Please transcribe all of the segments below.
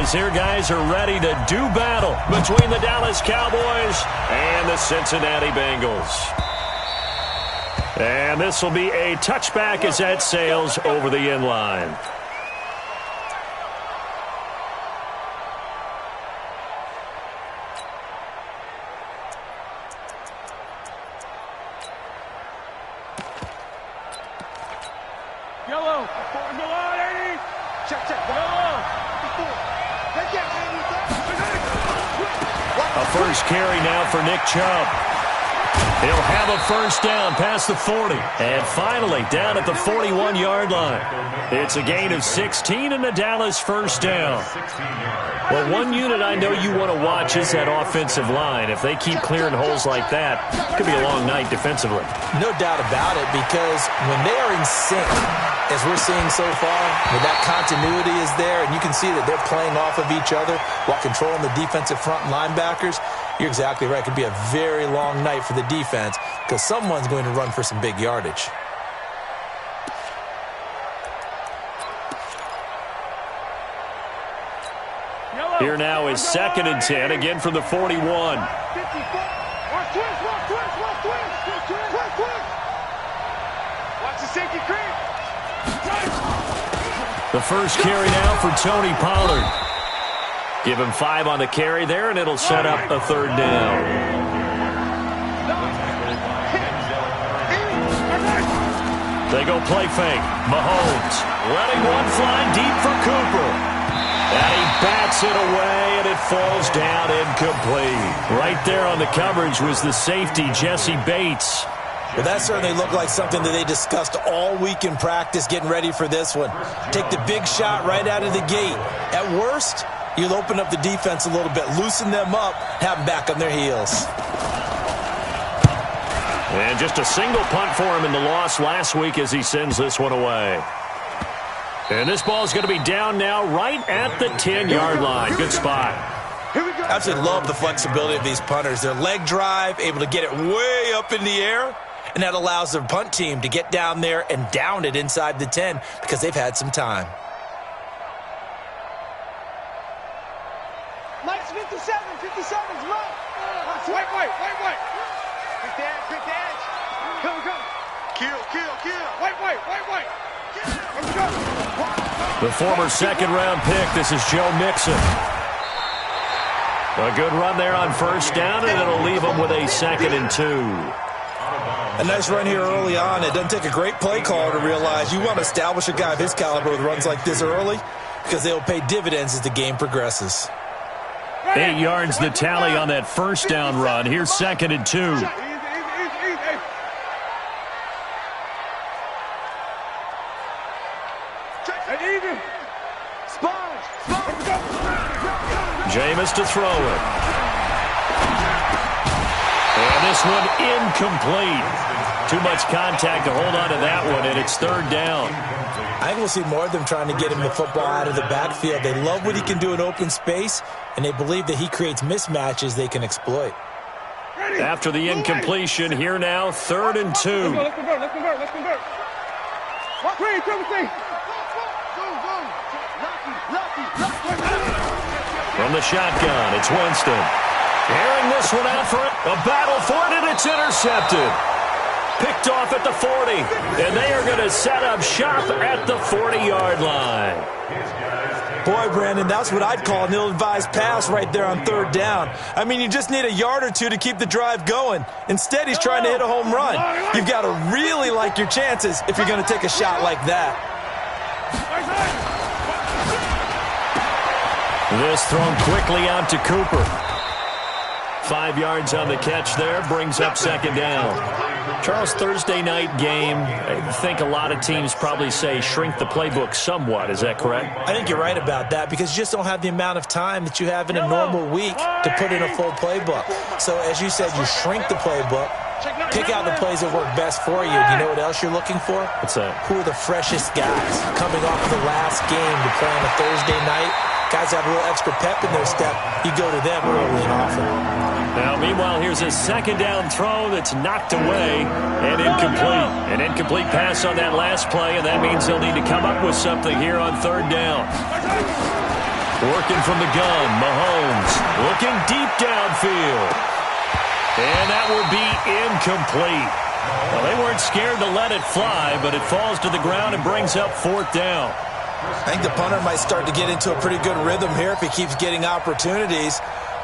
As their guys are ready to do battle between the Dallas Cowboys and the Cincinnati Bengals. And this will be a touchback as that sails over the end line. Yellow. Check. Yellow. A first carry now for Nick Chubb. He'll have a first down past the 40. And finally, down at the 41-yard line. It's a gain of 16 and a Dallas first down. Well, one unit I know you want to watch is that offensive line. If they keep clearing holes like that, it could be a long night defensively. No doubt about it, because when they are in sync, as we're seeing so far, when that continuity is there, and you can see that they're playing off of each other while controlling the defensive front linebackers, you're exactly right. It could be a very long night for the defense because someone's going to run for some big yardage. Here now is 2nd and 10, again from the 41. Watch the safety creep. The first carry now for Tony Pollard. Give him 5 on the carry there, and it'll set up a 3rd down. They go play fake. Mahomes letting one fly deep for Cooper. And he bats it away, and it falls down incomplete. Right there on the coverage was the safety, Jesse Bates. Well, that certainly looked like something that they discussed all week in practice getting ready for this one. Take the big shot right out of the gate. At worst, you'll open up the defense a little bit, loosen them up, have them back on their heels. And just a single punt for him in the loss last week as he sends this one away. And this ball is going to be down now right at the 10-yard line. Good spot. I absolutely love the flexibility of these punters. Their leg drive, able to get it way up in the air, and that allows their punt team to get down there and down it inside the 10 because they've had some time. Mike's 57's right. Wait. Quick edge. Come. Kill. Wait. The former 2nd-round pick, this is Joe Mixon. A good run there on 1st down, and it'll leave him with a 2nd and 2. A nice run here early on. It doesn't take a great play caller to realize you want to establish a guy of his caliber with runs like this early because they'll pay dividends as the game progresses. 8 yards the tally on that 1st down run. Here's 2nd and 2. Easy. Jameis to throw it. And this one incomplete. Too much contact to hold on to that one, and it's 3rd down. I think we'll see more of them trying to get him the football out of the backfield. They love what he can do in open space, and they believe that he creates mismatches they can exploit. After the incompletion, here now, 3rd and 2. Let's convert. From the shotgun, it's Winston. Airing this one out for a battle for it, and it's intercepted. Picked off at the 40, and they are going to set up shop at the 40-yard line. Boy, Brandon, that's what I'd call an ill-advised pass right there on 3rd down. I mean, you just need a yard or two to keep the drive going. Instead, he's trying to hit a home run. You've got to really like your chances if you're going to take a shot like that. This thrown quickly out to Cooper. 5 yards on the catch there, brings up 2nd down. Charles, Thursday night game, I think a lot of teams probably say shrink the playbook somewhat. Is that correct? I think you're right about that because you just don't have the amount of time that you have in a normal week to put in a full playbook. So, as you said, you shrink the playbook, pick out the plays that work best for you. You know what else you're looking for? What's that? Who are the freshest guys coming off of the last game to play on a Thursday night? Guys have a little extra pep in their step. You go to them early and often. Now, meanwhile, here's a 2nd down throw that's knocked away and incomplete. An incomplete pass on that last play, and that means they'll need to come up with something here on 3rd down. Working from the gun, Mahomes looking deep downfield. And that will be incomplete. Well, they weren't scared to let it fly, but it falls to the ground and brings up 4th down. I think the punter might start to get into a pretty good rhythm here if he keeps getting opportunities.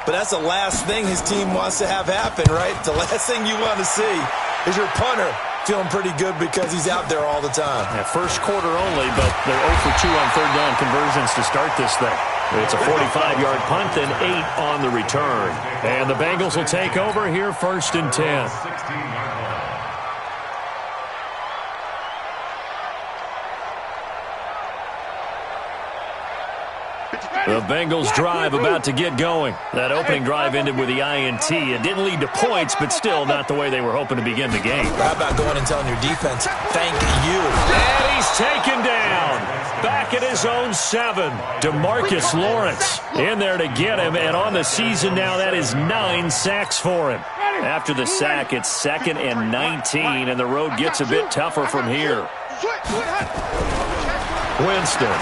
But that's the last thing his team wants to have happen, right? The last thing you want to see is your punter feeling pretty good because he's out there all the time. Yeah, first quarter only, but they're 0 for 2 on 3rd down conversions to start this thing. It's a 45-yard punt and 8 on the return. And the Bengals will take over here 1st and 10. The Bengals drive about to get going. That opening drive ended with the INT. It didn't lead to points, but still not the way they were hoping to begin the game. How about going and telling your defense, thank you? And he's taken down. Back at his own 7. DeMarcus Lawrence in there to get him. And on the season now, that is 9 sacks for him. After the sack, it's 2nd and 19, and the road gets a bit tougher from here. Winston.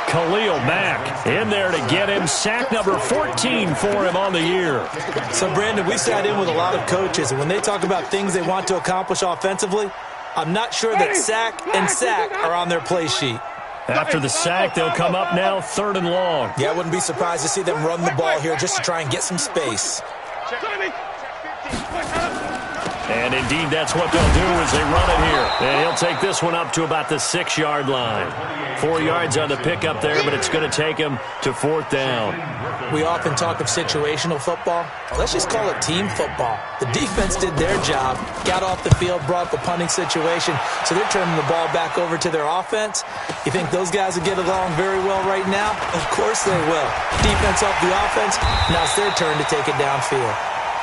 Khalil Mack in there to get him. Sack number 14 for him on the year. So, Brandon, we sat in with a lot of coaches, and when they talk about things they want to accomplish offensively, I'm not sure that sack and sack are on their play sheet. After the sack, they'll come up now 3rd and long. Yeah, I wouldn't be surprised to see them run the ball here just to try and get some space. And indeed, that's what they'll do as they run it here. And he'll take this one up to about the 6-yard line. 4 yards on the pickup there, but it's going to take him to 4th down. We often talk of situational football. Let's just call it team football. The defense did their job, got off the field, brought up a punting situation, so they're turning the ball back over to their offense. You think those guys will get along very well right now? Of course they will. Defense off the offense, now it's their turn to take it downfield.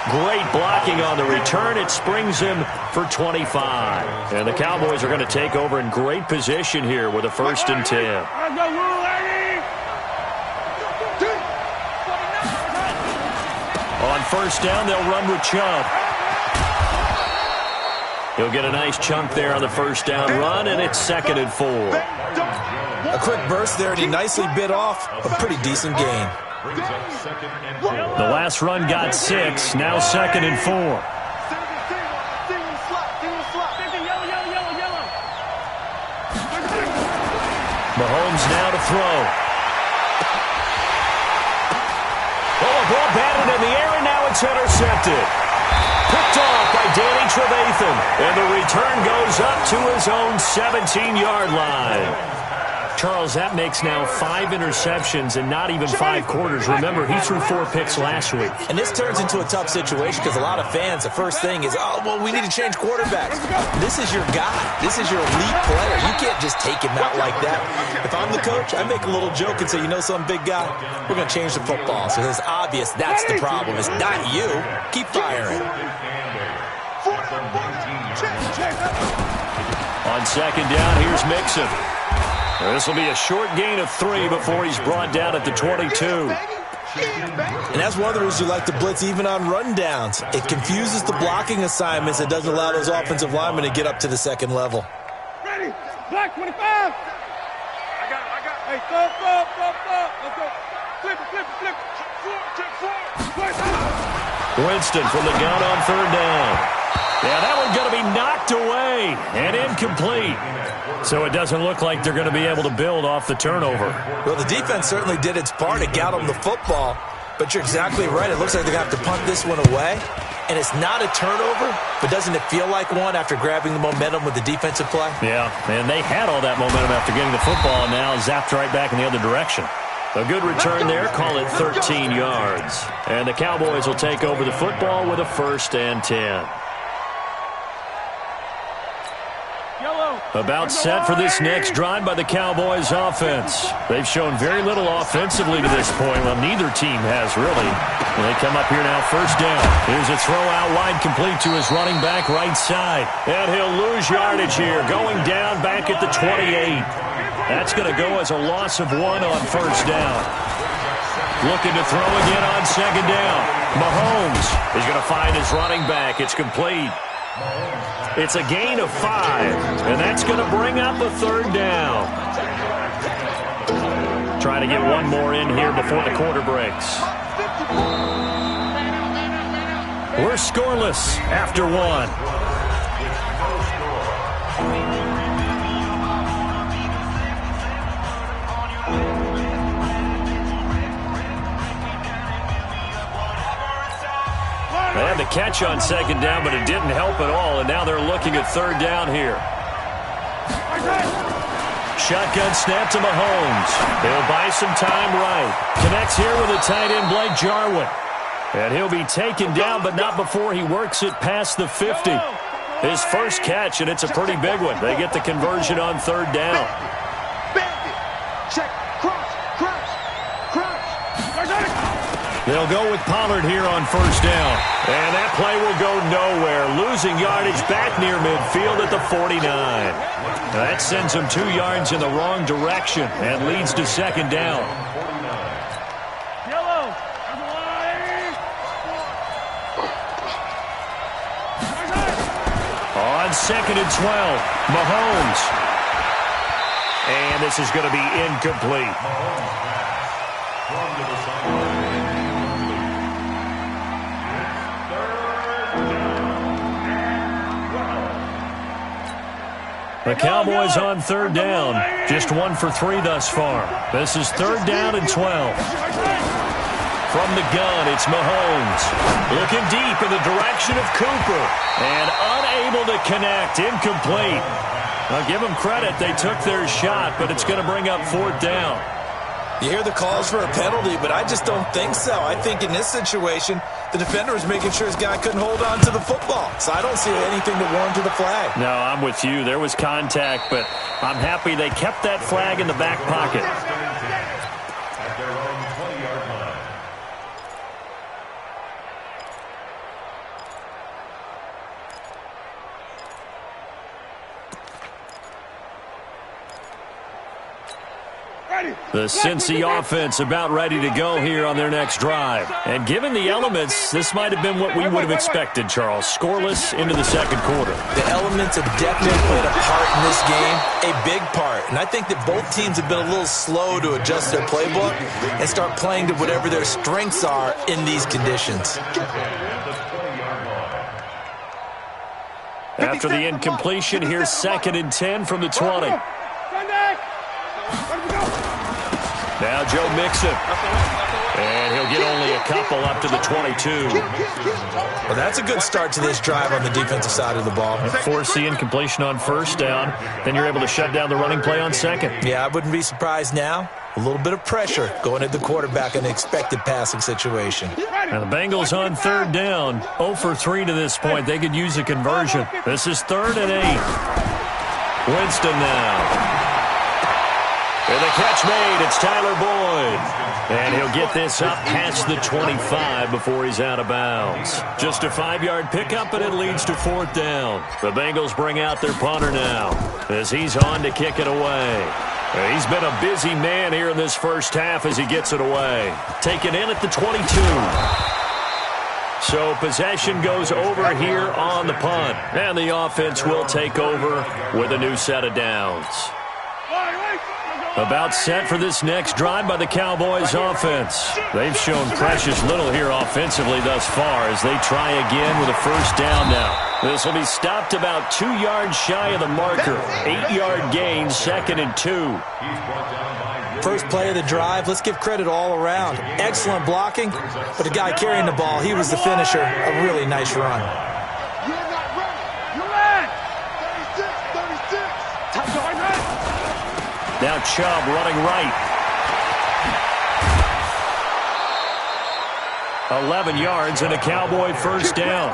Great blocking on the return. It springs him for 25. And the Cowboys are going to take over in great position here with a 1st and 10. On 1st down, they'll run with Chubb. He'll get a nice chunk there on the 1st down run, and it's 2nd and 4. A quick burst there, and he nicely bit off a pretty decent gain. The last run got 6, now 2nd and 4. Mahomes now to throw. Oh, a ball batted in the air, and now it's intercepted. Picked off by Danny Trevathan, and the return goes up to his own 17-yard line. Charles, that makes now 5 interceptions and not even 5 quarters. Remember, he threw 4 picks last week. And this turns into a tough situation because a lot of fans, the first thing is, oh, well, we need to change quarterbacks. This is your guy. This is your elite player. You can't just take him out like that. If I'm the coach, I make a little joke and say, you know some big guy, we're going to change the football. So it's obvious that's the problem. It's not you. Keep firing. On 2nd down, here's Mixon. This will be a short gain of 3 before he's brought down at the 22. And that's one of the reasons you like to blitz even on rundowns. It confuses the blocking assignments. It doesn't allow those offensive linemen to get up to the 2nd level. Ready? Black 25. I got it. Hey, thump. Let's go. Flip it. Check 4. Winston from the gun on 3rd down. Yeah, that one's going to be knocked away and incomplete. So it doesn't look like they're going to be able to build off the turnover. Well, the defense certainly did its part. It got them the football. But you're exactly right. It looks like they're going to have to punt this one away. And it's not a turnover, but doesn't it feel like one after grabbing the momentum with the defensive play? Yeah, and they had all that momentum after getting the football, and now zapped right back in the other direction. A good return there, call it 13 yards. And the Cowboys will take over the football with a 1st and 10. About set for this next drive by the Cowboys offense. They've shown very little offensively to this point. Well, neither team has really. And they come up here now 1st down. Here's a throw out wide complete to his running back right side. And he'll lose yardage here, going down back at the 28. That's going to go as a loss of 1 on 1st down. Looking to throw again on 2nd down. Mahomes is going to find his running back. It's complete. It's a gain of 5, and that's going to bring up a 3rd down. try to get one more in here before the quarter breaks. We're scoreless after one. They had the catch on second down, but it didn't help at all, and now they're looking at third down here. Shotgun snap to Mahomes. He'll buy some time right. Connects here with the tight end, Blake Jarwin. And he'll be taken down, but not before he works it past the 50. His first catch, and it's a pretty big one. They get the conversion on third down. Check. Cross. They'll go with Pollard here on first down. And that play will go nowhere. Losing yardage back near midfield at the 49. That sends him 2 yards in the wrong direction and leads to second down. Yellow. On second and 12, Mahomes. And this is going to be incomplete. The Cowboys on third down. Just 1 for 3 thus far. This is third down and 12. From the gun, it's Mahomes. Looking deep in the direction of Cooper. And unable to connect. Incomplete. I'll give them credit. They took their shot, but it's going to bring up fourth down. You hear the calls for a penalty, but I just don't think so. I think in this situation, the defender was making sure his guy couldn't hold on to the football. So I don't see anything to warrant the flag. No, I'm with you. There was contact, but I'm happy they kept that flag in the back pocket. The Cincy offense about ready to go here on their next drive. And given the elements, this might have been what we would have expected, Charles. Scoreless into the second quarter. The elements have definitely played a part in this game, a big part. And I think that both teams have been a little slow to adjust their playbook and start playing to whatever their strengths are in these conditions. After the incompletion, here's second and 10 from the 20. Now Joe Mixon. And he'll get only a couple up to the 22. Well, that's a good start to this drive on the defensive side of the ball. Force the incompletion on first down. Then you're able to shut down the running play on second. Yeah, I wouldn't be surprised now. A little bit of pressure going at the quarterback in an expected passing situation. Now the Bengals on third down. 0 for 3 to this point. They could use a conversion. This is third and 8. Winston now. And the catch made, it's Tyler Boyd. And he'll get this up past the 25 before he's out of bounds. Just a 5-yard pickup, and it leads to fourth down. The Bengals bring out their punter now as he's on to kick it away. He's been a busy man here in this first half as he gets it away. Taken in at the 22. So possession goes over here on the punt. And the offense will take over with a new set of downs. About set for this next drive by the Cowboys offense. They've shown precious little here offensively thus far as they try again with a first down now. This will be stopped about 2 yards shy of the marker. 8-yard gain, second and 2. First play of the drive, let's give credit all around. Excellent blocking, but the guy carrying the ball, he was the finisher. A really nice run. Now Chubb running right. 11 yards and a Cowboy first down.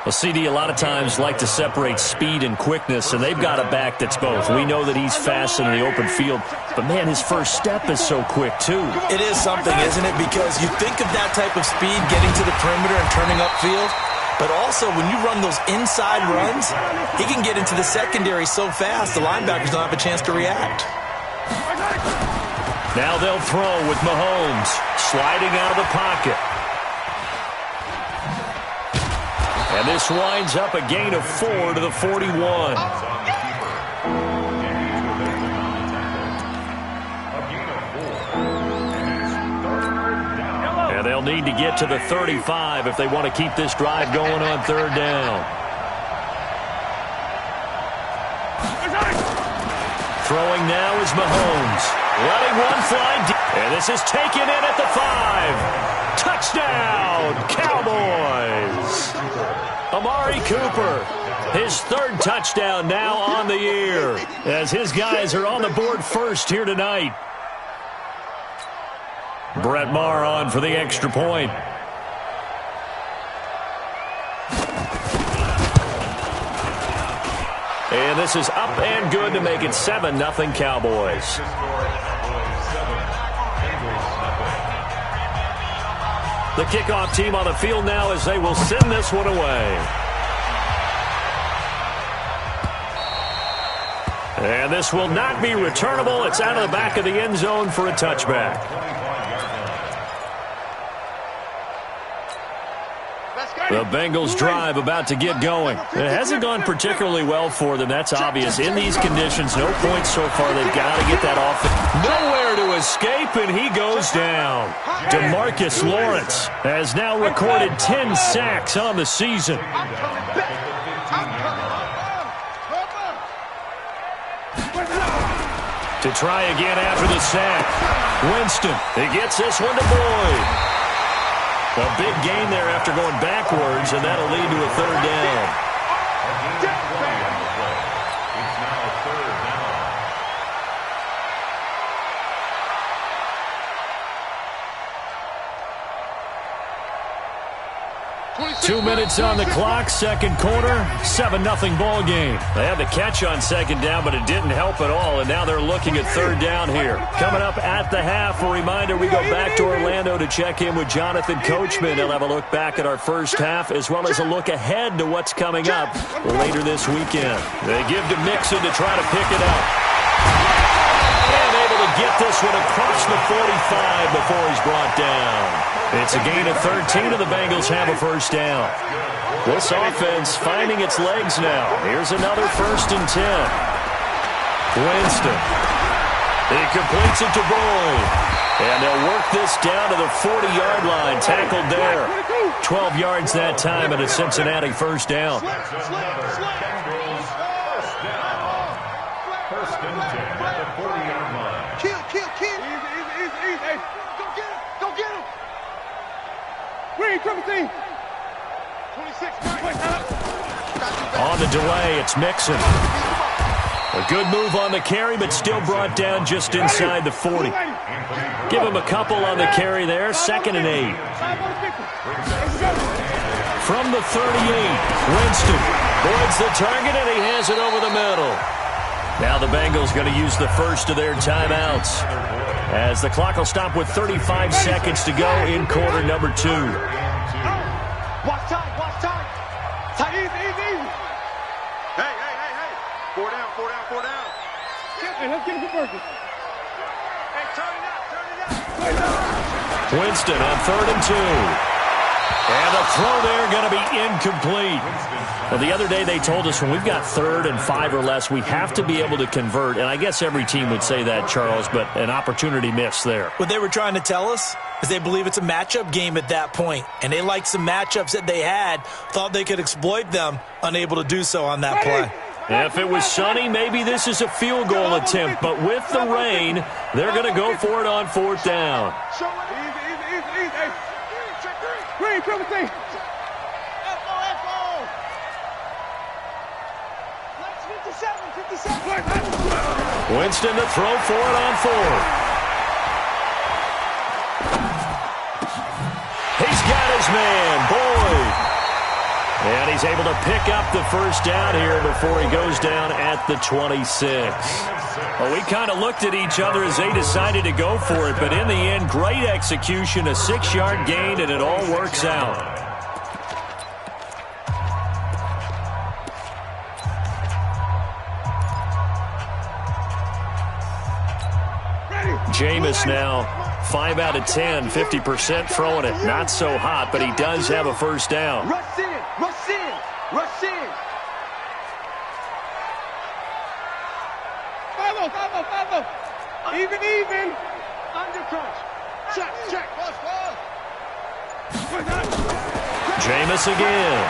Well, CD a lot of times like to separate speed and quickness, and they've got a back that's both. We know that he's fast in the open field, but, man, his first step is so quick, too. It is something, isn't it? Because you think of that type of speed getting to the perimeter and turning upfield, but also when you run those inside runs, he can get into the secondary so fast the linebackers don't have a chance to react. Now they'll throw with Mahomes sliding out of the pocket. And this winds up a gain of 4 to the 41. They'll need to get to the 35 if they want to keep this drive going on third down. Throwing now is Mahomes. Letting one fly deep. And this is taken in at the 5. Touchdown, Cowboys. Amari Cooper, his third touchdown now on the year, as his guys are on the board first here tonight. Brett Maher on for the extra point. And this is up and good to make it 7-0 Cowboys. The kickoff team on the field now as they will send this one away. And this will not be returnable. It's out of the back of the end zone for a touchback. The Bengals drive about to get going. It hasn't gone particularly well for them. That's obvious. In these conditions, no points so far. They've got to get that off. Nowhere to escape, and he goes down. DeMarcus Lawrence has now recorded 10 sacks on the season. To try again after the sack. Winston, he gets this one to Boyd. A big gain there after going backwards, and that'll lead to a third down. 2 minutes on the clock, second quarter, 7-0 ball game. They had the catch on second down, but it didn't help at all, and now they're looking at third down here. Coming up at the half, a reminder, we go back to Orlando to check in with Jonathan Coachman. He'll have a look back at our first half, as well as a look ahead to what's coming up later this weekend. They give to Mixon to try to pick it up. And able to get this one across the 45 before he's brought down. It's a gain of 13, and the Bengals have a first down. This offense finding its legs now. Here's another 1st and 10. Winston. He completes it to Boyd. And they'll work this down to the 40-yard line. Tackled there. 12 yards that time, and a Cincinnati first down. On the delay, it's Mixon. A good move on the carry, but still brought down just inside the 40. Give him a couple on the carry there, 2nd and 8. From the 38, Winston boards the target, and he has it over the middle. Now the Bengals going to use the first of their timeouts, as the clock will stop with 35 seconds to go in quarter number 2. Watch time, watch time. Easy, easy. Hey. 4 down. Hey, let's get him to Burgess. Hey, turn it up. Winston on 3rd and 2. And the throw there going to be incomplete. Well, the other day they told us when we've got 3rd and 5 or less, we have to be able to convert. And I guess every team would say that, Charles, but an opportunity missed there. What they were trying to tell us is they believe it's a matchup game at that point. And they liked some matchups that they had, thought they could exploit them, unable to do so on that play. If it was sunny, maybe this is a field goal attempt. But with the rain, they're going to go for it on 4th down. Easy. Green, triple T. Winston to throw for it on 4th. He's got his man, Boyd. And he's able to pick up the first down here before he goes down at the 26. Well, we kind of looked at each other as they decided to go for it, but in the end, great execution, a 6-yard gain, and it all works out. Jameis now 5 out of 10, 50% throwing it. Not so hot, but he does have a first down. Rush in. Follow. Even. Under crunch. Check. Jameis again.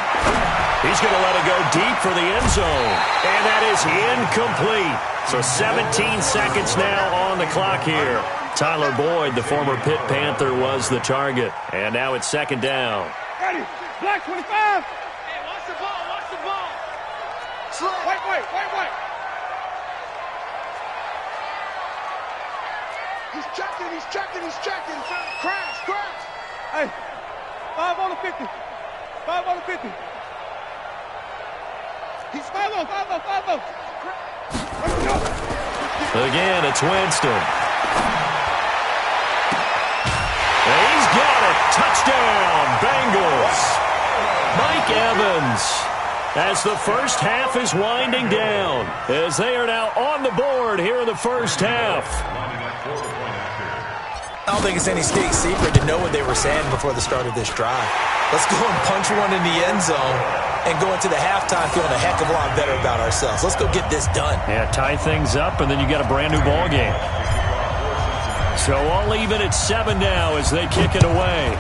He's going to let it go deep for the end zone. And that is incomplete. So 17 seconds now on the clock here. Tyler Boyd, the former Pitt Panther, was the target. And now it's second down. Ready. Black 25. Hey, watch the ball. Watch the ball. Wait. He's checking. Crash. Hey, 5 on the 50. 5 on the 50. He's 5-0. Again, it's Winston. And he's got it. Touchdown, Bengals. Mike Evans, as the first half is winding down, as they are now on the board here in the first half. I don't think it's any state secret to know what they were saying before the start of this drive. Let's go and punch one in the end zone and go into the halftime feeling a heck of a lot better about ourselves. Let's go get this done. Yeah, tie things up, and then you got a brand-new ball game. So all even at 7 now as they kick it away.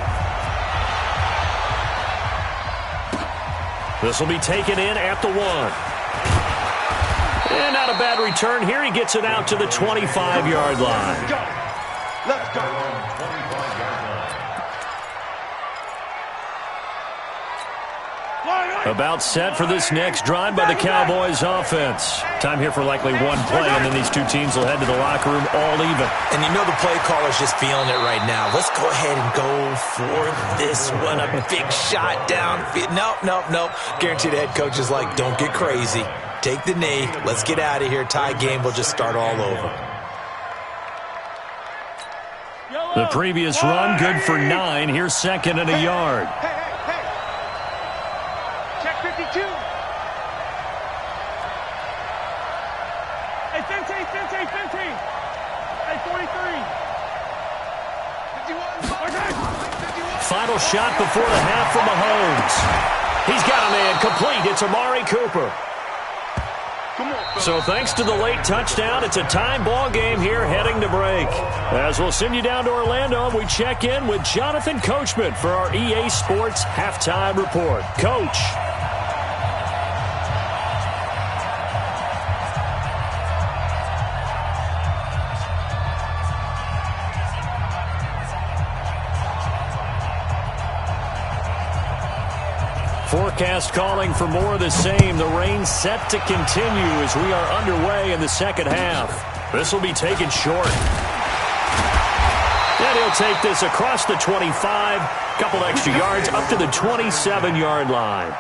This will be taken in at the 1. And not a bad return here. He gets it out to the 25-yard line. Let's go. About set for this next drive by the Cowboys offense. Time here for likely one play, and then these two teams will head to the locker room all even. And you know the play caller's just feeling it right now. Let's go ahead and go for this one. A big shot down. Nope. Guaranteed the head coach is like, don't get crazy. Take the knee. Let's get out of here. Tie game. We'll just start all over. The previous run, good for 9. Here's second and a yard. Check 52. Hey, 15. Hey, 43. 51. Final shot before the half from Mahomes. He's got a man complete. It's Amari Cooper. So thanks to the late touchdown, it's a time ball game here heading to break. As we'll send you down to Orlando, we check in with Jonathan Coachman for our EA Sports Halftime Report. Coach. Forecast calling for more of the same. The rain set to continue as we are underway in the second half. This will be taken short. And he'll take this across the 25. Couple extra yards up to the 27-yard line.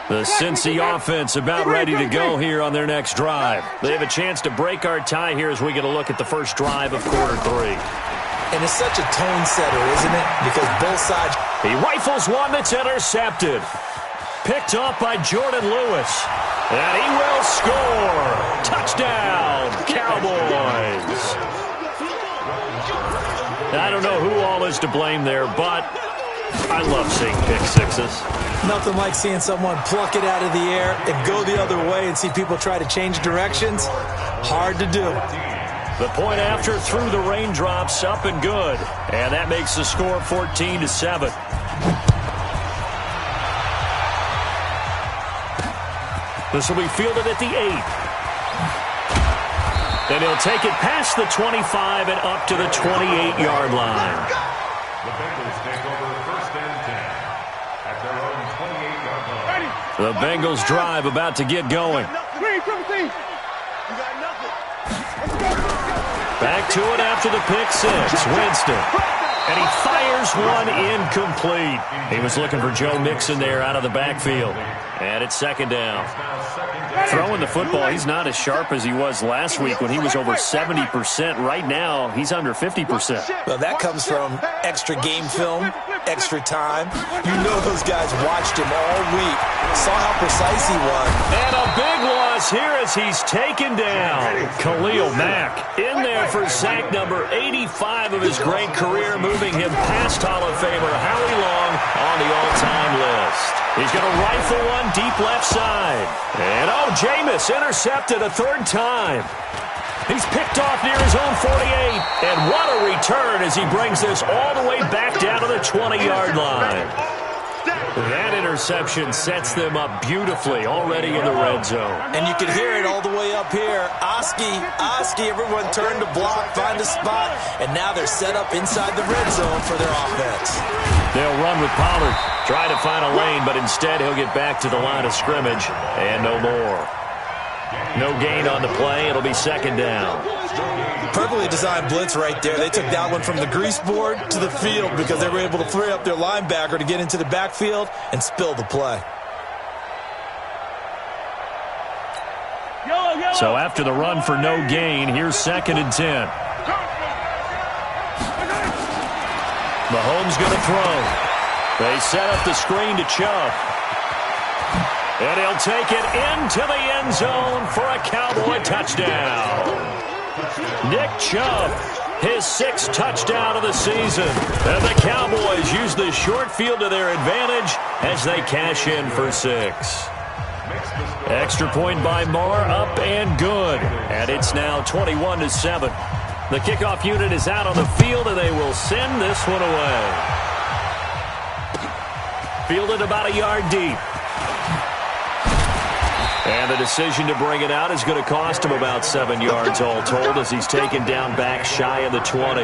The Cincy offense about ready to go here on their next drive. They have a chance to break our tie here as we get a look at the first drive of quarter 3. And it's such a tone setter, isn't it? Because both sides... He rifles one that's intercepted. Picked off by Jordan Lewis. And he will score. Touchdown, Cowboys. I don't know who all is to blame there, but I love seeing pick sixes. Nothing like seeing someone pluck it out of the air and go the other way and see people try to change directions. Hard to do. The point after through the raindrops, up and good. And that makes the score 14-7. This will be fielded at the 8. And he'll take it past the 25 and up to the 28-yard line. The Bengals take over first and 10 at their own 28-yard line. The Bengals drive about to get going. Back to it after the pick six. Winston. And he fires one incomplete. He was looking for Joe Mixon there out of the backfield. And it's second down. Throwing the football, he's not as sharp as he was last week when he was over 70%. Right now, he's under 50%. Well, that comes from extra game film, extra time. You know those guys watched him all week, saw how precise he was. And a big loss here as he's taken down. Khalil Mack in there for sack number 85 of his great career, moving him past Hall of Famer Howie Long on the all-time list. He's going to rifle one deep left side. And, oh, Jameis intercepted a third time. He's picked off near his own 48. And what a return as he brings this all the way back down to the 20-yard line. That interception sets them up beautifully already in the red zone. And you can hear it all the way up here. Oski, everyone turned to block, find a spot, and now they're set up inside the red zone for their offense. They'll run with Pollard, try to find a lane, but instead he'll get back to the line of scrimmage, and no more. No gain on the play. It'll be second down. Perfectly designed blitz right there. They took that one from the grease board to the field because they were able to free up their linebacker to get into the backfield and spill the play. So after the run for no gain, here's 2nd and 10. Mahomes going to throw. They set up the screen to Chubb. And he'll take it into the end zone for a Cowboy touchdown. Nick Chubb, his 6th touchdown of the season. And the Cowboys use the short field to their advantage as they cash in for 6. Extra point by Moore, up and good. And it's now 21-7. The kickoff unit is out on the field, and they will send this one away. Fielded about a yard deep. And the decision to bring it out is going to cost him about 7 yards all told as he's taken down back shy of the 20.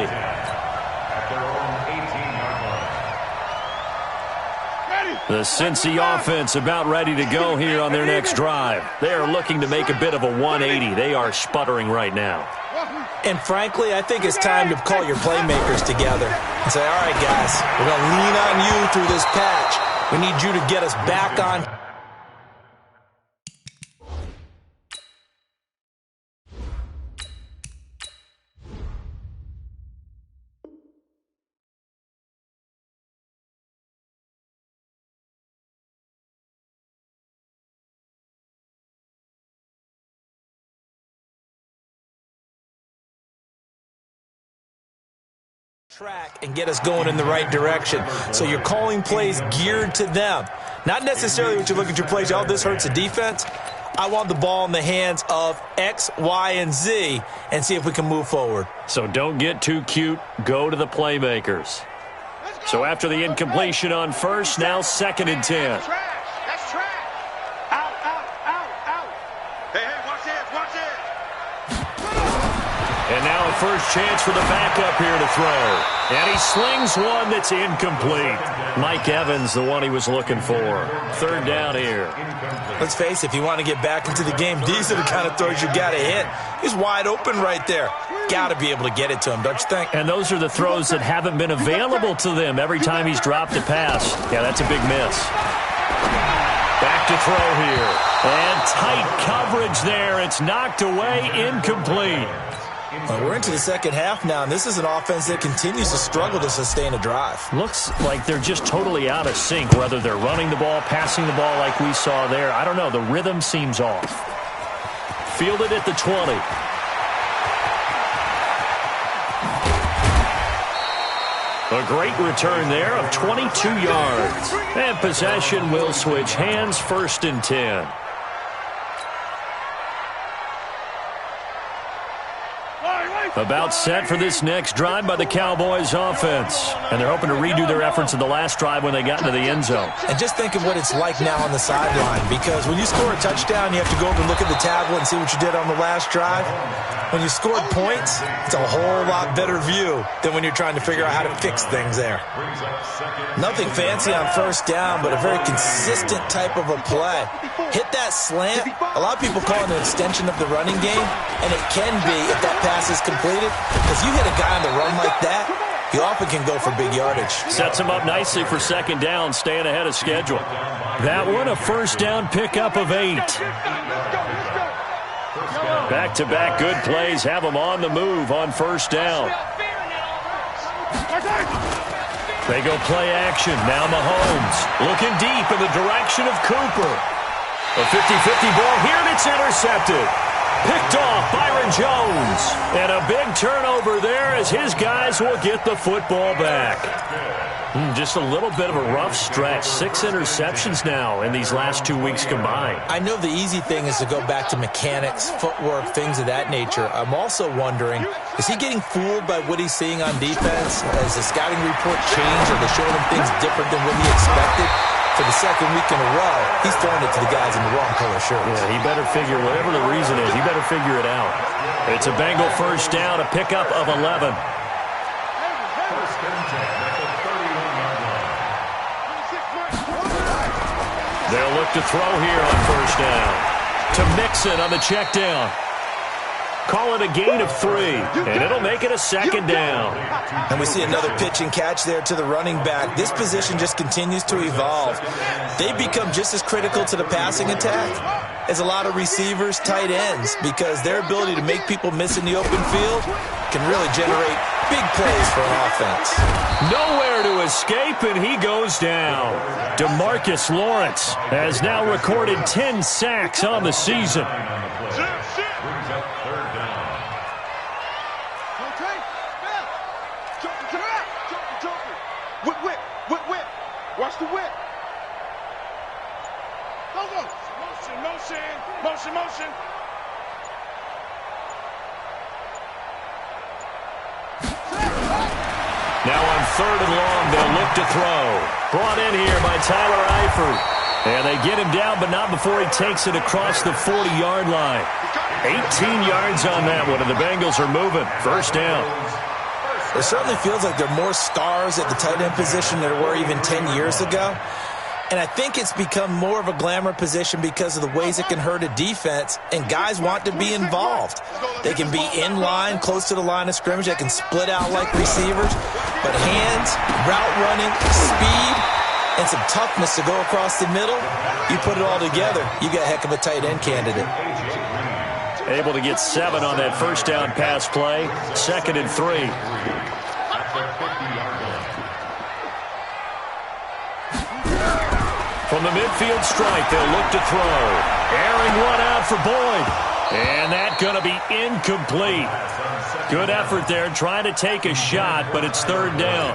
The Cincy offense about ready to go here on their next drive. They are looking to make a bit of a 180. They are sputtering right now. And frankly, I think it's time to call your playmakers together and say, all right, guys, we're going to lean on you through this patch. We need you to get us back on. Track and get us going in the right direction. So you're calling plays geared to them. Not necessarily when you look at your plays, oh, this hurts the defense. I want the ball in the hands of X, Y, and Z and see if we can move forward. So don't get too cute. Go to the playmakers. So after the incompletion on first, now 2nd and 10. That's trash. Out. Hey, watch this. And now a first chance for the backup here to throw. And he slings one that's incomplete. Mike Evans, the one he was looking for. 3rd down here. Let's face it, if you want to get back into the game, these are the kind of throws you got to hit. He's wide open right there. Got to be able to get it to him, don't you think? And those are the throws that haven't been available to them every time he's dropped a pass. Yeah, that's a big miss. Back to throw here. And tight coverage there. It's knocked away, incomplete. We're into the second half now, and this is an offense that continues to struggle to sustain a drive. Looks like they're just totally out of sync, whether they're running the ball, passing the ball like we saw there. I don't know. The rhythm seems off. Fielded at the 20. A great return there of 22 yards. And possession will switch hands, 1st and 10. About set for this next drive by the Cowboys offense. And they're hoping to redo their efforts in the last drive when they got into the end zone. And just think of what it's like now on the sideline, because when you score a touchdown, you have to go over and look at the tablet and see what you did on the last drive. When you scored points, it's a whole lot better view than when you're trying to figure out how to fix things there. Nothing fancy on first down, but a very consistent type of a play. Hit that slant. A lot of people call it an extension of the running game, and it can be if that pass is completed, because you hit a guy on the run like that, he often can go for big yardage. Sets him up nicely for 2nd down, staying ahead of schedule. That one, a first down pickup of 8. Back-to-back good plays have them on the move on first down. They go play action. Now Mahomes looking deep in the direction of Cooper. A 50-50 ball here, and it's intercepted. Picked off Byron Jones. And a big turnover there as his guys will get the football back. Just a little bit of a rough stretch. 6 interceptions now in these last 2 weeks combined. I know the easy thing is to go back to mechanics, footwork, things of that nature. I'm also wondering, is he getting fooled by what he's seeing on defense? Has the scouting report changed? Are they showing him things different than what he expected? For the second week in a row, he's throwing it to the guys in the wrong color shirts. Yeah, he better figure, whatever the reason is, he better figure it out. It's a Bengal first down, a pickup of 11. First and 10 at the 31-yard line. They'll look to throw here on first down. To Mixon on the check down. Call it a gain of 3, and it'll make it a second down. And we see another pitch and catch there to the running back. This position just continues to evolve. They become just as critical to the passing attack as a lot of receivers, tight ends, because their ability to make people miss in the open field can really generate big plays for an offense. Nowhere to escape, and he goes down. DeMarcus Lawrence has now recorded 10 sacks on the season. Watch the whip. Go. Motion. Now on 3rd and long, they'll look to throw. Brought in here by Tyler Eifert. And they get him down, but not before he takes it across the 40-yard line. 18 yards on that one, and the Bengals are moving. First down. It certainly feels like there are more stars at the tight end position than there were even 10 years ago. And I think it's become more of a glamour position because of the ways it can hurt a defense, and guys want to be involved. They can be in line, close to the line of scrimmage. They can split out like receivers. But hands, route running, speed, and some toughness to go across the middle, you put it all together, you got a heck of a tight end candidate. Able to get 7 on that first down pass play. 2nd and 3. From the midfield strike, they'll look to throw. Airing one out for Boyd. And that's going to be incomplete. Good effort there, trying to take a shot, but it's 3rd down.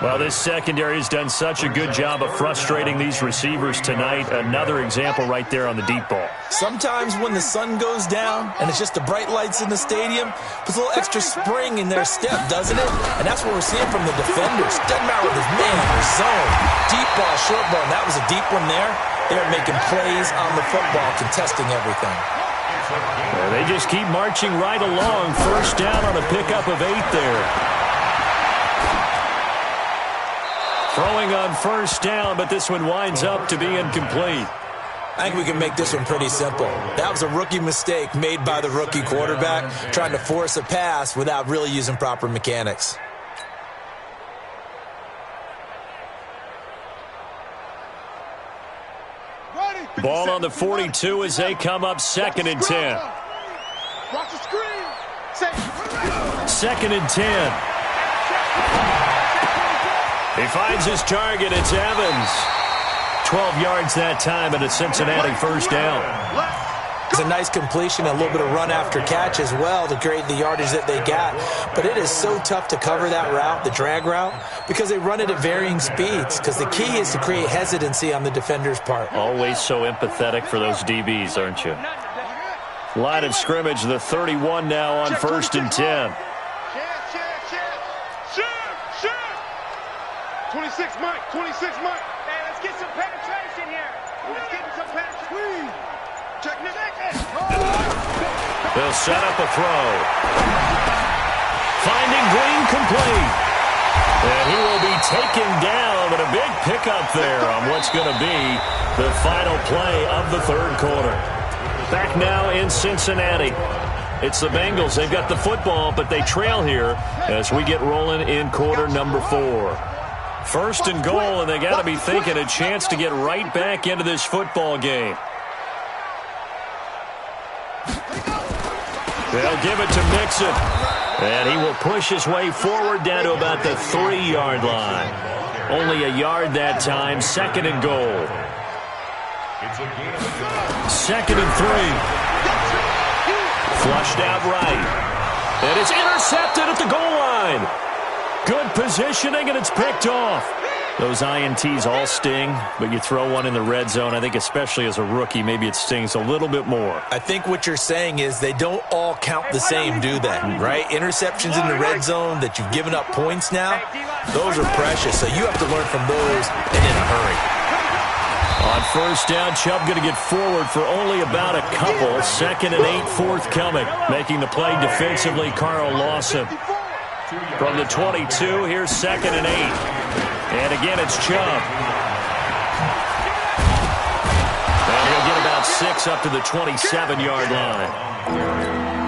Well, this secondary has done such a good job of frustrating these receivers tonight. Another example right there on the deep ball. Sometimes when the sun goes down and it's just the bright lights in the stadium, puts a little extra spring in their step, doesn't it? And that's what we're seeing from the defenders. Doesn't matter with his man in their zone. Deep ball, short ball, and that was a deep one there. They're making plays on the football, contesting everything. They just keep marching right along. First down on a pickup of 8 there. Throwing on first down, but this one winds up to be incomplete. I think we can make this one pretty simple. That was a rookie mistake made by the rookie quarterback, trying to force a pass without really using proper mechanics. Ball on the 42 as they come up 2nd and 10. Watch the screen. 2nd and 10. He finds his target. It's Evans. 12 yards that time, and a Cincinnati first down. It's a nice completion, a little bit of run after catch as well to create the yardage that they got. But it is so tough to cover that route, the drag route, because they run it at varying speeds. Because the key is to create hesitancy on the defender's part. Always so empathetic for those DBs, aren't you? Line of scrimmage, the 31 now on 1st and 10. 26, Mike. 26, Mike. Hey, let's get some penetration here. Let's get some penetration. Check it. They'll set up a throw. Finding Green complete. And he will be taken down, but a big pickup there on what's going to be the final play of the 3rd quarter. Back now in Cincinnati. It's the Bengals. They've got the football, but they trail here as we get rolling in quarter number 4. 1st and goal, and they got to be thinking a chance to get right back into this football game. They'll give it to Mixon, and he will push his way forward down to about the 3-yard line. Only a yard that time. 2nd and goal. 2nd and 3. Flushed out right. And it's intercepted at the goal line. Good positioning, and it's picked off. Those INTs all sting, but you throw one in the red zone, I think especially as a rookie, maybe it stings a little bit more. I think what you're saying is they don't all count the same, do they? Right? Interceptions in the red zone that you've given up points now, those are precious, so you have to learn from those and in a hurry. On first down, Chubb going to get forward for only about a couple. 2nd and 8 forthcoming. Making the play defensively, Carl Lawson. From the 22, here's 2nd and 8. And again, it's Chubb. And he'll get about 6 up to the 27-yard line.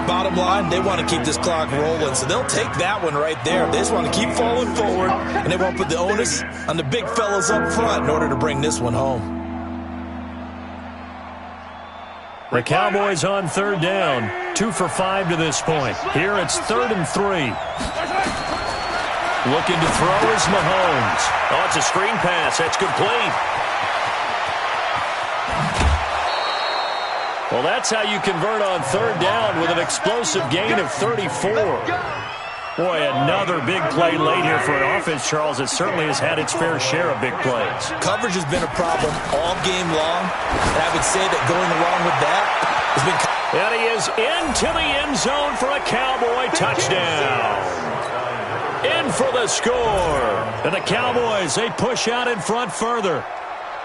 Bottom line, they want to keep this clock rolling, so they'll take that one right there. They just want to keep falling forward, and they won't put the onus on the big fellas up front in order to bring this one home. The Cowboys on 3rd down. 2 for 5 to this point. Here it's 3rd and 3. Looking to throw is Mahomes. Oh, it's a screen pass. That's complete. Well, that's how you convert on 3rd down with an explosive gain of 34. Boy, another big play late here for an offense, Charles, that certainly has had its fair share of big plays. Coverage has been a problem all game long, and I would say that going along with that has been... And he is into the end zone for a Cowboy touchdown. In for the score. And the Cowboys, they push out in front further.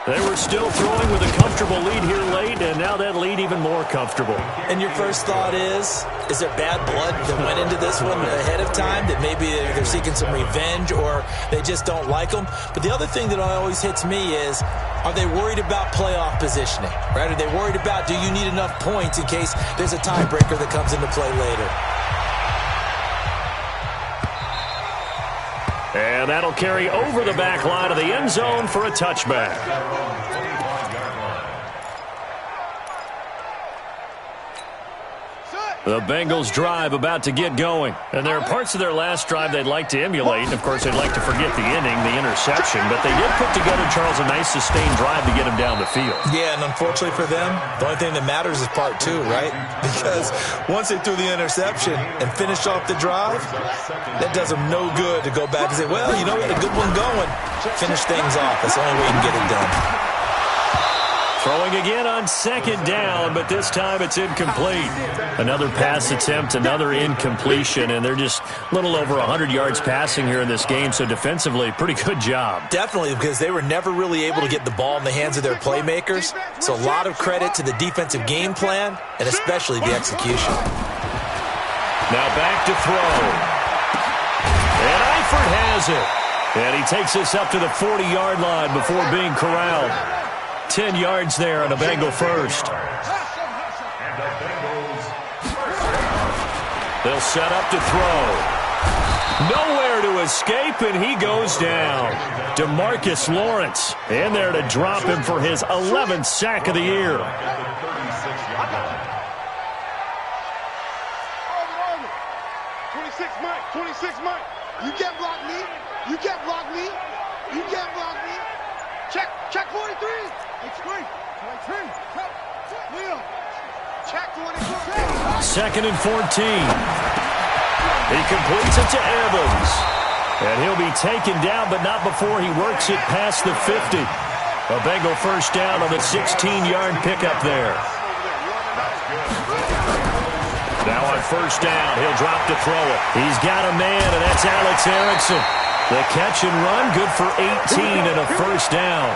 They were still throwing with a comfortable lead here late, and now that lead even more comfortable. And your first thought is there bad blood that went into this one ahead of time, that maybe they're seeking some revenge or they just don't like them? But the other thing that always hits me is, are they worried about playoff positioning? Right? Are they worried about, do you need enough points in case there's a tiebreaker that comes into play later? And that'll carry over the back line of the end zone for a touchback. The Bengals drive about to get going. And there are parts of their last drive they'd like to emulate. And, of course, they'd like to forget the inning, the interception. But they did put together, Charles, a nice sustained drive to get them down the field. Yeah, and unfortunately for them, the only thing that matters is part 2, right? Because once they threw the interception and finished off the drive, that does them no good to go back and say, well, you know, we had a good one going. Finish things off. That's the only way you can get it done. Throwing again on 2nd down, but this time it's incomplete. Another pass attempt, another incompletion, and they're just a little over 100 yards passing here in this game, so defensively, pretty good job. Definitely, because they were never really able to get the ball in the hands of their playmakers, so a lot of credit to the defensive game plan, and especially the execution. Now back to throw. And Eifert has it. And he takes this up to the 40-yard line before being corralled. 10 yards there on a Bengal first. They'll set up to throw. Nowhere to escape, and he goes down. DeMarcus Lawrence in there to drop him for his 11th sack of the year. 26 Mike. You can't block me. You can't block me. You can't block me. Check 43. It's great. 23. Leo. Check 24. 2nd and 14. He completes it to Evans. And he'll be taken down, but not before he works it past the 50. A Bengal first down on the 16-yard pickup there. Now on first down, he'll drop to throw it. He's got a man, and that's Alex Erickson. The catch and run, good for 18 and a first down.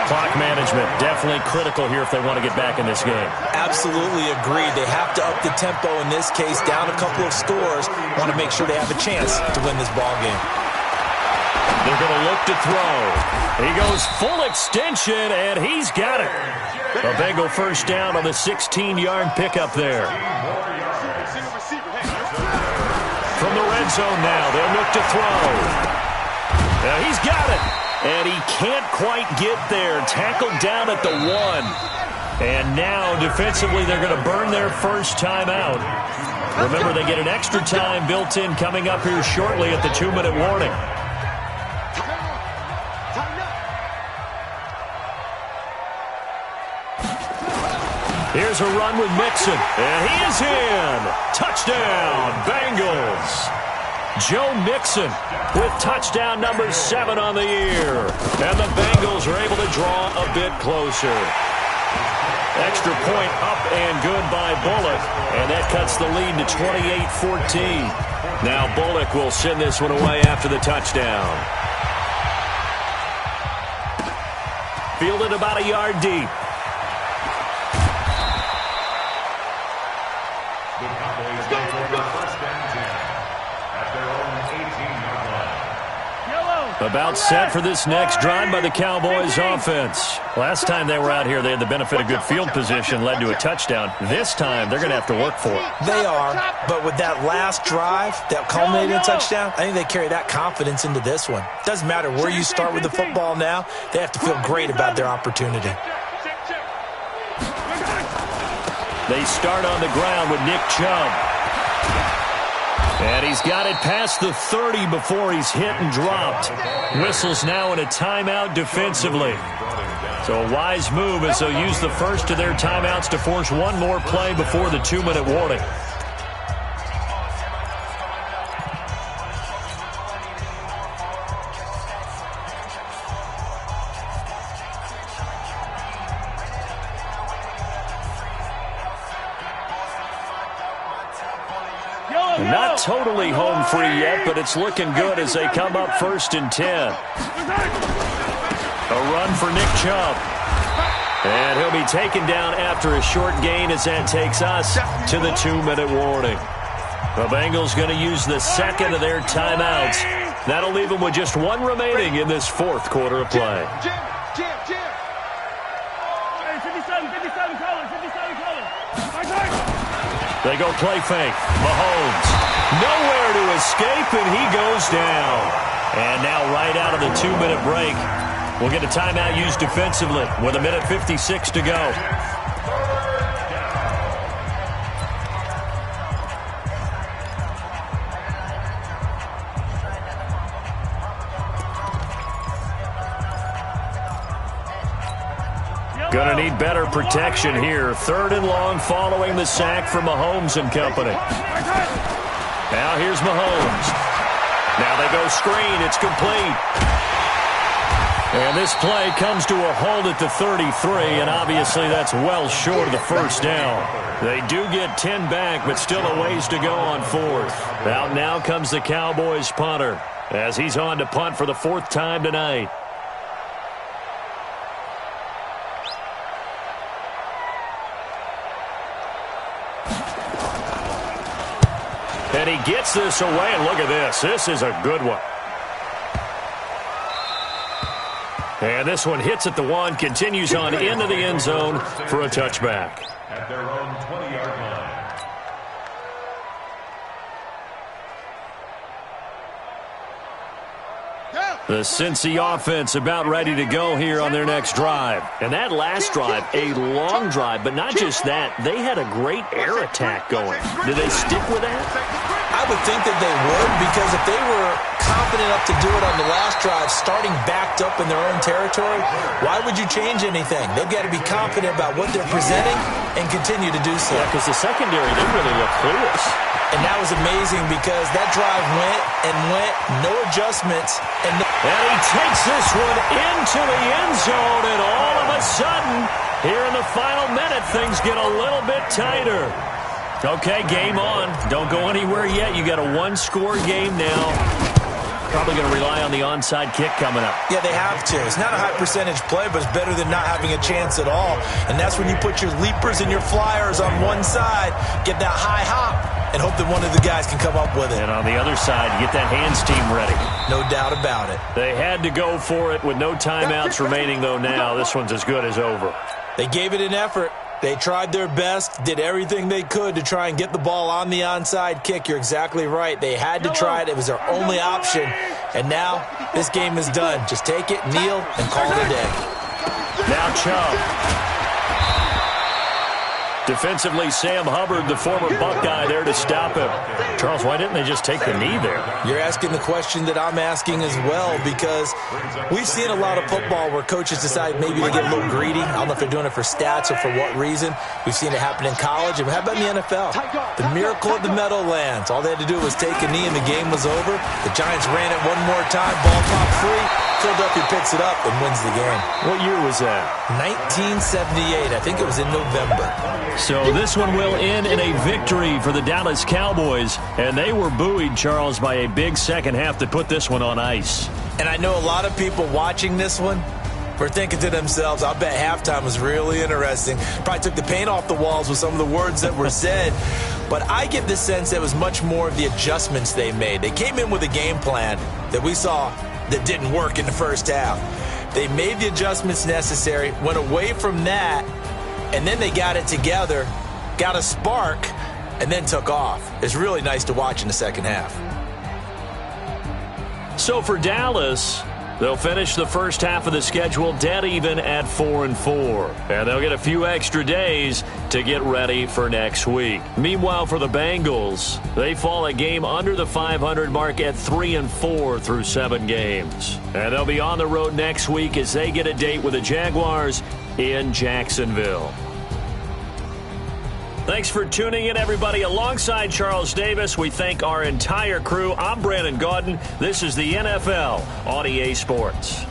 Clock management, definitely critical here if they want to get back in this game. Absolutely agreed. They have to up the tempo in this case, down a couple of scores. Want to make sure they have a chance to win this ball game. They're going to look to throw. He goes full extension, and he's got it. A Bengal first down on the 16-yard pickup there. From the red zone now, they'll look to throw. Now he's got it. And he can't quite get there. Tackled down at the 1. And now, defensively, they're going to burn their first time out. Remember, they get an extra time built in coming up here shortly at the 2-minute warning. Here's a run with Mixon, and he is in. Touchdown, Bengals. Joe Mixon with touchdown number 7 on the year. And the Bengals are able to draw a bit closer. Extra point up and good by Bullock, and that cuts the lead to 28-14. Now Bullock will send this one away after the touchdown. Fielded about a yard deep. The Cowboys take over first and 10 at their own 18-yard line. About set for this next drive by the Cowboys offense. Last time they were out here, they had the benefit of good field position, led to a touchdown. This time, they're going to have to work for it. They are, but with that last drive that culminated in a touchdown, I think they carry that confidence into this one. Doesn't matter where you start with the football now, they have to feel great about their opportunity. They start on the ground with Nick Chubb. And he's got it past the 30 before he's hit and dropped. Whistles now in a timeout defensively. So a wise move as they'll use the first of their timeouts to force one more play before the 2-minute warning. Not totally home free yet, but it's looking good as they come up 1st and 10. A run for Nick Chubb. And he'll be taken down after a short gain as that takes us to the 2-minute warning. The Bengals going to use the second of their timeouts. That'll leave them with just one remaining in this 4th quarter of play. They go play fake. Mahomes. Nowhere to escape, and he goes down. And now right out of the 2-minute break, we'll get a timeout used defensively with 1:56 to go. Going to need better protection here. 3rd and long following the sack from Mahomes and company. Now here's Mahomes. Now they go screen. It's complete. And this play comes to a halt at the 33, and obviously that's well short of the first down. They do get 10 back, but still a ways to go on 4th. Out now comes the Cowboys punter as he's on to punt for the 4th time tonight. And he gets this away, and look at this. This is a good one. And this one hits at the 1, continues on into the end zone for a touchback. At their own 20-yard line. The Cincy offense about ready to go here on their next drive. And that last drive, a long drive, but not just that. They had a great air attack going. Did they stick with that? I would think that they would, because if they were confident enough to do it on the last drive, starting backed up in their own territory, why would you change anything? They've got to be confident about what they're presenting and continue to do so. Yeah, because the secondary didn't really look clueless. And that was amazing because that drive went and went, no adjustments. And he takes this one into the end zone, and all of a sudden, here in the final minute, things get a little bit tighter. Okay, game on. Don't go anywhere yet. You got a 1-score game now. Probably going to rely on the onside kick coming up. Yeah, they have to. It's not a high-percentage play, but it's better than not having a chance at all. And that's when you put your leapers and your flyers on one side, get that high hop, and hope that one of the guys can come up with it. And on the other side, get that hands team ready. No doubt about it. They had to go for it with no timeouts remaining, though, now. This one's as good as over. They gave it an effort. They tried their best, did everything they could to try and get the ball on the onside kick. You're exactly right. They had to try it. It was their only option. And now this game is done. Just take it, kneel, and call it a day. Now Chubb. Defensively, Sam Hubbard, the former Buckeye, there to stop him. Charles, why didn't they just take the knee there? You're asking the question that I'm asking as well, because we've seen a lot of football where coaches decide maybe to get a little greedy. I don't know if they're doing it for stats or for what reason. We've seen it happen in college. And how about in the NFL? The miracle of the Meadowlands. All they had to do was take a knee and the game was over. The Giants ran it one more time, ball popped free. Philadelphia picks it up and wins the game. What year was that? 1978. I think it was in November. So this one will end in a victory for the Dallas Cowboys, and they were buoyed, Charles, by a big second half that put this one on ice. And I know a lot of people watching this one were thinking to themselves, I bet halftime was really interesting. Probably took the paint off the walls with some of the words that were said. But I get the sense that it was much more of the adjustments they made. They came in with a game plan that we saw that didn't work in the first half. They made the adjustments necessary, went away from that, and then they got it together, got a spark, and then took off. It's really nice to watch in the second half. So for Dallas, they'll finish the first half of the schedule dead even at 4-4. And they'll get a few extra days to get ready for next week. Meanwhile, for the Bengals, they fall a game under the 500 mark at 3-4 through 7 games. And they'll be on the road next week as they get a date with the Jaguars in Jacksonville. Thanks for tuning in, everybody. Alongside Charles Davis, we thank our entire crew. I'm Brandon Gaudin. This is the NFL on EA Sports.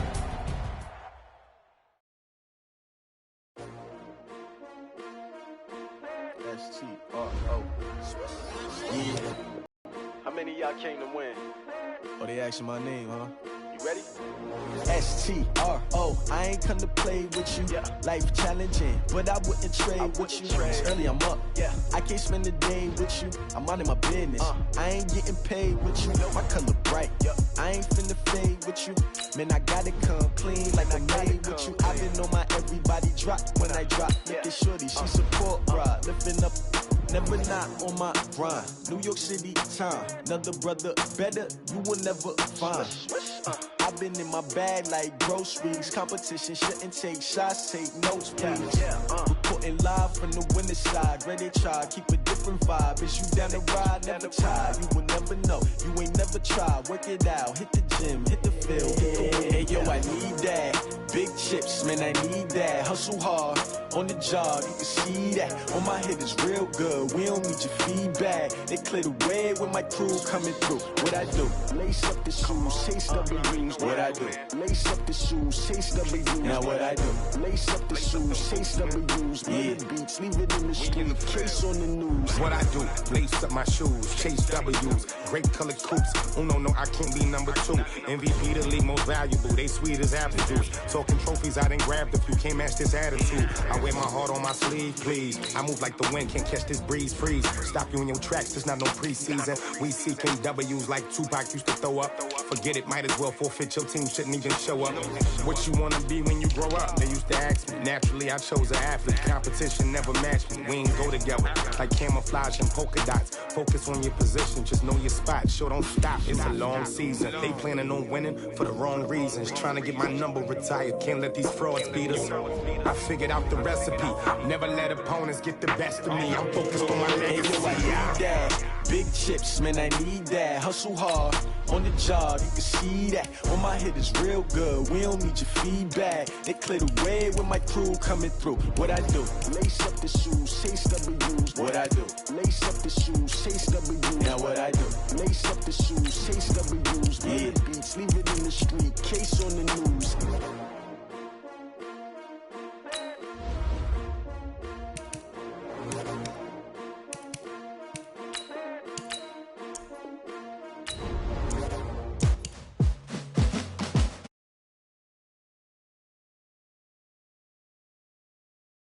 S-T-R-O. Yeah. How many of y'all came to win? Oh, they asking my name, huh? You ready? S-T-R-O. I ain't come to play with you. Life challenging, but I wouldn't trade with you. It's early, I'm up. I can't spend the day with you. I'm minding my business. I ain't getting paid with you. My color bright. I ain't finna fade with you. Man, I gotta come clean like I made with you. I've been on my everybody drop when I drop. Look at shorty, she support ride. Lifting up, never not on my grind. New York City time. Another brother better, you will never find. I've been in my bag like groceries. Competition shouldn't take shots, take notes, please. Reporting live from the winning side. Ready to try, keep a different vibe. Is you down the ride, never tired. You will never know, you ain't never tried. Work it out, hit the gym, hit the field, hit the Hey yo, I need that. Big chips, man, I need that. Hustle hard, on the job, you can see that. On my hit is real good, we don't need your feedback. They clear the way with my crew coming through. What I do? Lace up the shoes, chase W's. What I do? Lace up the shoes, chase W's. Now what I do? Lace up the shoes, chase W's. Yeah, beats, leave it in the street, case on the news. What I do? Lace up my shoes, chase W's. Great colored coops. No, I can't be number 2. MVP the league most valuable. They sweet as apple juice. Talking trophies I done grabbed if you can't match this attitude. I wear my heart on my sleeve, please. I move like the wind, can't catch this breeze, freeze. Stop you in your tracks, there's not no preseason. We seeking W's like Tupac used to throw up. Forget it, might as well forfeit, your team shouldn't even show up. What you wanna be when you grow up? They used to ask me. Naturally, I chose an athlete. Competition never matched me. We ain't go together like camouflage and polka dots. Focus on your position, just know your spot. Sure, don't stop, it's a long season. They planning on winning for the wrong reasons. Trying to get my number retired, can't let these frauds beat us. I figured out the recipe. Never let opponents get the best of me. I'm focused on my legacy. I need that. Big chips, man, I need that. Hustle hard, on the job, you can see that. On my hit is real good, we don't need your feedback. They clear the way with my crew coming through. What I do? Lace up the shoes, chase W's. What I do? Lace up the shoes, chase W's. Now what I do? Lace up the shoes, chase W's. Yeah, beats, leave it in the street, case on the news.